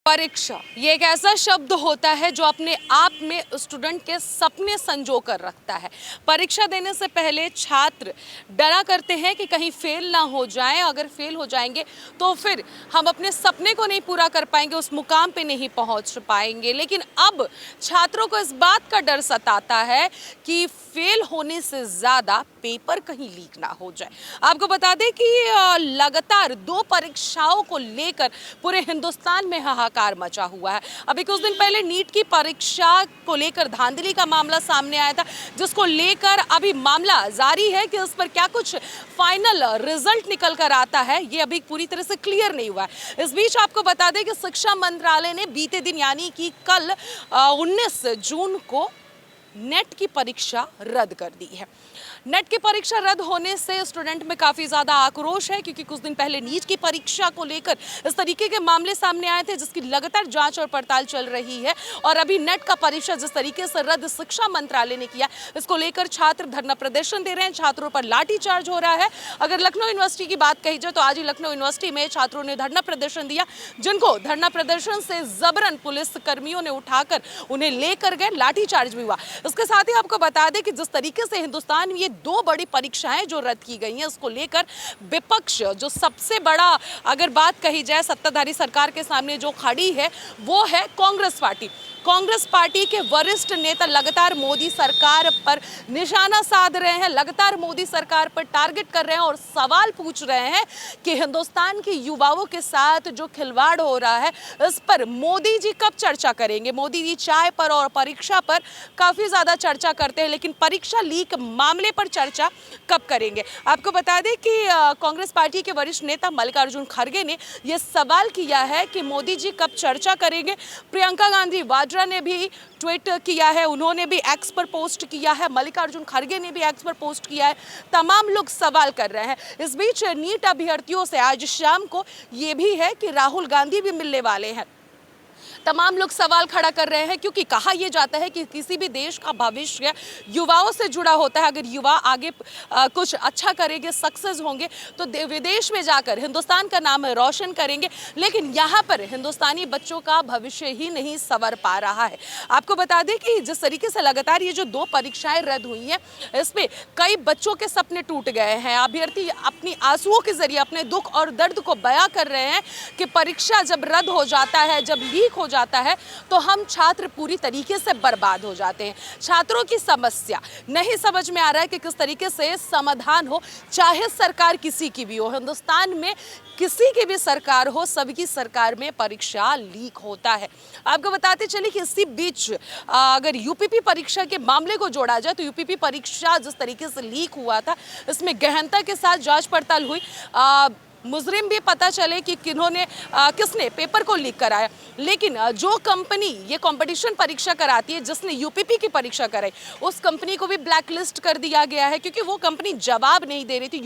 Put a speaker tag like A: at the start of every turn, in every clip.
A: परीक्षा ये एक ऐसा शब्द होता है जो अपने आप में स्टूडेंट के सपने संजो कर रखता है। परीक्षा देने से पहले छात्र डरा करते हैं कि कहीं फेल ना हो जाएं। अगर फेल हो जाएंगे तो फिर हम अपने सपने को नहीं पूरा कर पाएंगे, उस मुकाम पे नहीं पहुंच पाएंगे। लेकिन अब छात्रों को इस बात का डर सताता है कि फेल होने से ज़्यादा पेपर कहीं लीक ना हो जाए। आपको बता दें कि लगातार 2 परीक्षाओं को लेकर पूरे हिंदुस्तान में हाहाकार मचा हुआ है। अभी कुछ दिन पहले नीट की परीक्षा को लेकर धांधली का मामला सामने आया था, जिसको लेकर अभी मामला जारी है कि उस पर क्या कुछ फाइनल रिजल्ट निकल कर आता है, ये अभी पूरी तरह से क्लियर नहीं हुआ है। इस बीच आपको बता दें कि शिक्षा मंत्रालय ने बीते दिन यानी कि कल 19 जून को नेट की परीक्षा रद्द कर दी है। नेट की परीक्षा रद्द होने से स्टूडेंट में काफ़ी ज़्यादा आक्रोश है, क्योंकि कुछ दिन पहले नीट की परीक्षा को लेकर इस तरीके के मामले सामने आए थे, जिसकी लगातार जांच और पड़ताल चल रही है। और अभी नेट का परीक्षा जिस तरीके से रद्द शिक्षा मंत्रालय ने किया, इसको लेकर छात्र धरना प्रदर्शन दे रहे हैं, छात्रों पर लाठीचार्ज हो रहा है। अगर लखनऊ यूनिवर्सिटी की बात कही जाए तो आज ही लखनऊ यूनिवर्सिटी में छात्रों ने धरना प्रदर्शन दिया, जिनको धरना प्रदर्शन से जबरन पुलिस कर्मियों ने उठाकर उन्हें लेकर गए, लाठीचार्ज भी हुआ। इसके साथ ही आपको बता दें कि जिस तरीके से हिंदुस्तान में ये 2 बड़ी परीक्षाएं जो रद्द की गई हैं, उसको लेकर विपक्ष जो सबसे बड़ा अगर बात कही जाए सत्ताधारी सरकार के सामने जो खड़ी है, वो है कांग्रेस पार्टी। कांग्रेस पार्टी के वरिष्ठ नेता लगातार मोदी सरकार पर निशाना साध रहे हैं, लगातार मोदी सरकार पर टारगेट कर रहे हैं और सवाल पूछ रहे हैं कि हिंदुस्तान के युवाओं के साथ जो खिलवाड़ हो रहा है, इस पर मोदी जी कब चर्चा करेंगे। मोदी जी चाय पर और परीक्षा पर काफ़ी ज़्यादा चर्चा करते हैं, लेकिन परीक्षा लीक मामले पर चर्चा कब करेंगे। आपको बता दें कि कांग्रेस पार्टी के वरिष्ठ नेता मल्लिकार्जुन खड़गे ने यह सवाल किया है कि मोदी जी कब चर्चा करेंगे। प्रियंका गांधी वाड्रा ने भी ट्वीट किया है, उन्होंने भी एक्स पर पोस्ट किया है, मल्लिकार्जुन खड़गे ने भी एक्स पर पोस्ट किया है। तमाम लोग सवाल कर रहे हैं। इस बीच नीट अभ्यर्थियों से आज शाम को ये भी है कि राहुल गांधी भी मिलने वाले हैं। तमाम लोग सवाल खड़ा कर रहे हैं, क्योंकि कहा यह जाता है कि किसी भी देश का भविष्य युवाओं से जुड़ा होता है। अगर युवा आगे कुछ अच्छा करेंगे, सक्सेस होंगे, तो विदेश में जाकर हिंदुस्तान का नाम रोशन करेंगे। लेकिन यहाँ पर हिंदुस्तानी बच्चों का भविष्य ही नहीं संवर पा रहा है। आपको बता दें कि जिस तरीके से लगातार ये जो 2 परीक्षाएं रद्द हुई हैं, इसमें कई बच्चों के सपने टूट गए हैं। अभ्यर्थी अपनी आंसुओं के जरिए अपने दुख और दर्द को बयां कर रहे हैं कि परीक्षा जब रद्द हो जाता है, जब लीक हो जाता है, तो हम छात्र पूरी तरीके से बर्बाद हो जाते हैं। छात्रों की समस्या नहीं समझ में आ रहा है कि किस तरीके से समाधान हो, चाहे सरकार किसी की भी हो। हिंदुस्तान में किसी की भी सरकार हो, सबकी सरकार में परीक्षा लीक होता है। आपको बताते चले कि इसी बीच अगर यूपीपी परीक्षा के मामले को जोड़ा जाए तो यूपीपी परीक्षा जिस तरीके से लीक हुआ था, इसमें गहनता के साथ जांच पड़ताल हुई। मुजरिम भी पता चले कि किसने पेपर को लीक कराया। लेकिन जो कंपनी ये कंपटीशन परीक्षा कराती है, जिसने यूपीपी की परीक्षा कराई, उस कंपनी को भी ब्लैकलिस्ट कर दिया गया है, क्योंकि वो कंपनी जवाब नहीं दे रही थी।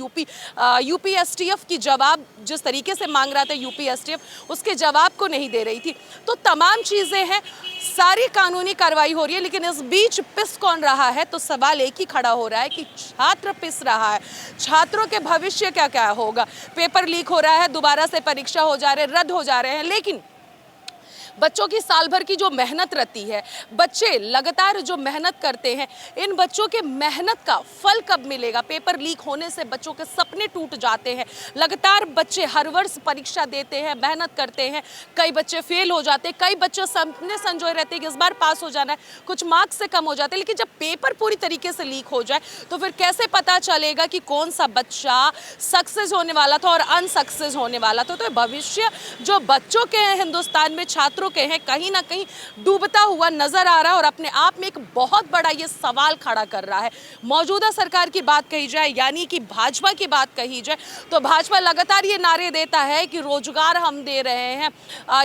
A: यूपीएसटीएफ की जवाब जिस तरीके से मांग रहा था यूपीएसटीएफ, उसके जवाब को नहीं दे रही थी। तो तमाम चीज़ें हैं, सारी कानूनी कार्रवाई हो रही है, लेकिन इस बीच पिस कौन रहा है, तो सवाल एक ही खड़ा हो रहा है कि छात्र पिस रहा है। छात्रों के भविष्य क्या क्या होगा। पेपर लीक हो रहा है, दोबारा से परीक्षा हो जा रहे, रद्द हो जा रहे हैं, लेकिन बच्चों की साल भर की जो मेहनत रहती है, बच्चे लगातार जो मेहनत करते हैं, इन बच्चों के मेहनत का फल कब मिलेगा। पेपर लीक होने से बच्चों के सपने टूट जाते हैं। लगातार बच्चे हर वर्ष परीक्षा देते हैं, मेहनत करते हैं, कई बच्चे फेल हो जाते हैं, कई बच्चे सपने संजोए रहते हैं कि इस बार पास हो जाना है, कुछ मार्क्स से कम हो जाते हैं। लेकिन जब पेपर पूरी तरीके से लीक हो जाए तो फिर कैसे पता चलेगा कि कौन सा बच्चा सक्सेस होने वाला था और अनसक्सेस होने वाला था। तो भविष्य जो बच्चों के हैं हिंदुस्तान में, छात्रों के हैं, कहीं ना कहीं डूबता हुआ नजर आ रहा है और अपने आप में एक बहुत बड़ा ये सवाल खड़ा कर रहा है। मौजूदा सरकार की बात कही जाए, यानी कि भाजपा की बात कही जाए, तो भाजपा लगातार ये नारे देता है कि रोजगार हम दे रहे हैं,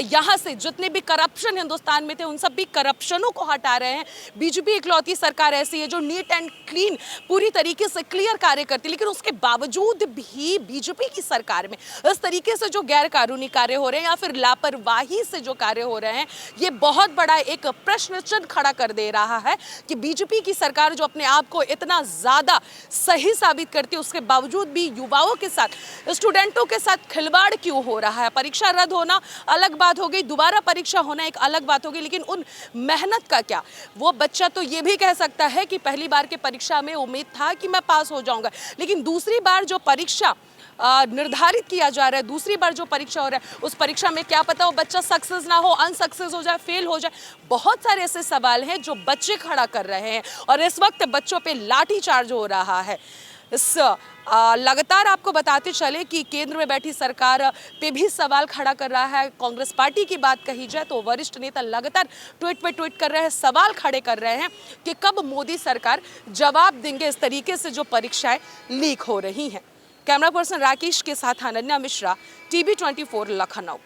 A: यहाँ से जितने भी करप्शन हिंदुस्तान में थे उन सब भी करप्शनों को हटा रहे हैं। बीजेपी इकलौती सरकार ऐसी है जो नीट एंड क्लीन पूरी तरीके से क्लियर कार्य करती है, लेकिन उसके बावजूद भी बीजेपी की सरकार में इस तरीके से जो गैर कानूनी कार्य हो रहे हैं या फिर लापरवाही से जो कार्य हो रहे हैं, ये बहुत बड़ा एक प्रश्न चिन्ह खड़ा कर दे रहा है कि बीजेपी की सरकार जो अपने आप को इतना ज़्यादा सही साबित करती है, उसके बावजूद भी युवाओं के साथ, स्टूडेंटों के साथ खिलवाड़ क्यों हो रहा है। परीक्षा रद्द होना अलग बात हो गई, दोबारा परीक्षा होना एक अलग बात होगी, लेकिन उन मेहनत का क्या। वो बच्चा तो ये भी कह सकता है कि पहली बार की परीक्षा में उम्मीद था कि मैं पास हो जाऊंगा, लेकिन दूसरी बार जो परीक्षा निर्धारित किया जा रहा है, दूसरी बार जो परीक्षा हो रहा है, उस परीक्षा में क्या पता वो बच्चा सक्सेस ना हो, अनसक्सेस हो जाए, फेल हो जाए। बहुत सारे ऐसे सवाल हैं जो बच्चे खड़ा कर रहे हैं और इस वक्त बच्चों पे लाठीचार्ज हो रहा है। लगातार आपको बताते चले कि केंद्र में बैठी सरकार पे भी सवाल खड़ा कर रहा है। कांग्रेस पार्टी की बात कही जाए तो वरिष्ठ नेता लगातार ट्वीट पे ट्वीट कर रहे हैं, सवाल खड़े कर रहे हैं कि कब मोदी सरकार जवाब देंगे इस तरीके से जो परीक्षाएं लीक हो रही हैं। कैमरा पर्सन राकेश के साथ अनन्या मिश्रा, TB24 लखनऊ।